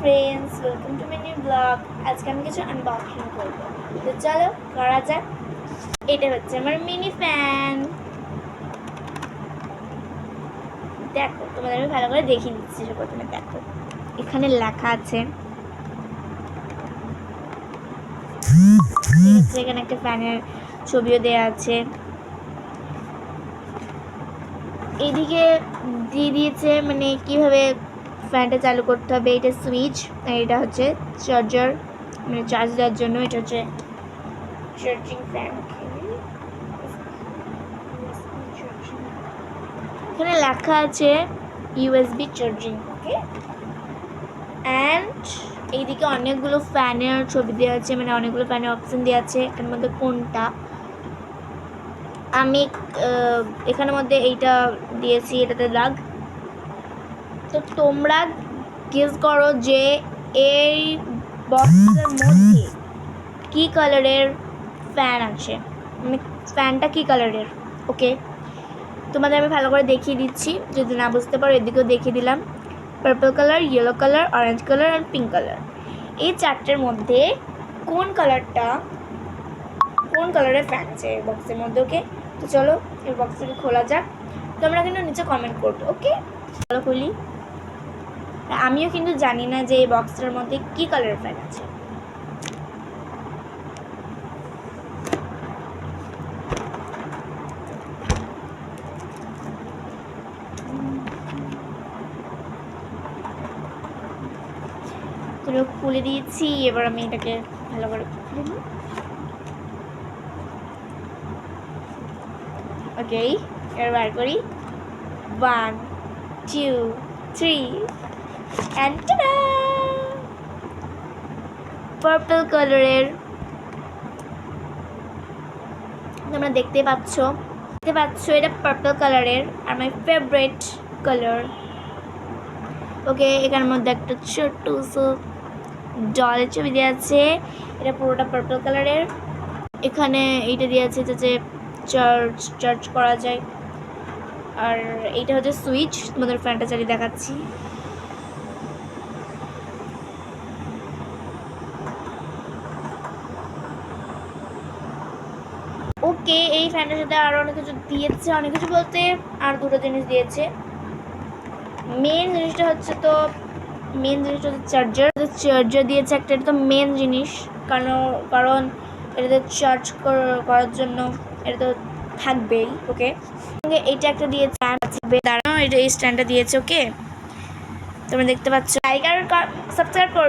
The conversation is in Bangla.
Friends, welcome to my new blog. আজকে আমি কিছু আনবক্সিং করবো, তো চলো করা যাক। এটা হচ্ছে আমার মিনি ফ্যান। দেখো, তোমাদের আমি ভালো করে দেখিয়ে দিচ্ছি। প্রথমে দেখো, এখানে লেখা আছে, এখানে একটা ফ্যানের ছবিও দেওয়া আছে। এইদিকে দিয়ে দিয়েছে মানে কিভাবে ফ্যানটা চালু করতে হবে। এটা সুইচ, আর এটা হচ্ছে চার্জার, মানে চার্জ দেওয়ার জন্য। এটা হচ্ছে চার্জিং ফ্যান। এখানে লেখা আছে ইউএসবি চার্জিং, ওকে। অ্যান্ড এইদিকে অনেকগুলো ফ্যানের ছবি দেওয়া আছে, মানে অনেকগুলো ফ্যানের অপশন দেওয়া আছে। এর মধ্যে কোনটা আমি এখানের মধ্যে এইটা দিয়েছি, এটাতে দাগ। তো তোমরা গেস করো যে এই বক্সের মধ্যে কি কালারের ফ্যান আছে, মানে ফ্যানটা কি কালারের। ওকে, তোমাদের আমি ভালো করে দেখিয়ে দিচ্ছি, যদি না বুঝতে পারো এদিকেও দেখিয়ে দিলাম। Purple colour, yellow colour, orange colour আর পিঙ্ক কালার। এই চারটের মধ্যে কোন কালারের ফ্যান আছে এই বক্সের মধ্যে। ওকে, তো চলো এই বক্সটাকে খোলা যাক। তোমরা কিন্তু নিচে কমেন্ট করবে, ওকে। চলো খুলি। আমিও কিন্তু জানি না যে এই বক্সটার মধ্যে কি কালারের ফ্যান আছে। খুলে দিয়েছি, এবার আমি এটাকে ভালো করে খুলে নিই। ওকে, এবার বার করি। 1 2 3 and ta-da! পার্পল কালারের, তোমরা দেখতে পাচ্ছ এটা পার্পল কালারের, আর মাই ফেভারিট কালার। ওকে, এখানের মধ্যে একটা ছোট্ট ডলের ছবি দেওয়া আছে। এটা পুরোটা পার্পল কালারের। এখানে এইটা দেওয়া আছে যে চার্জ করা যায়। আর এইটা হচ্ছে সুইচ, তোমাদের ফ্যানটা চালিয়ে দেখাচ্ছি। ওকে, এই ফ্যানটার সাথে আরও অনেক কিছু দিয়েছে, অনেক কিছু বলতে আর দুটো জিনিস দিয়েছে। মেন জিনিসটা হচ্ছে চার্জার দিয়েছে একটা। এটা তো মেন জিনিস, কারণ এটাতে চার্জ করার জন্য এটা তো থাকবেই। ওকে, এইটা একটা দিয়েছে, দাঁড়ানো, এটা এই স্ট্যান্ডটা দিয়েছে। ওকে, তোমরা দেখতে পাচ্ছ। লাইক আর সাবস্ক্রাইব করবে।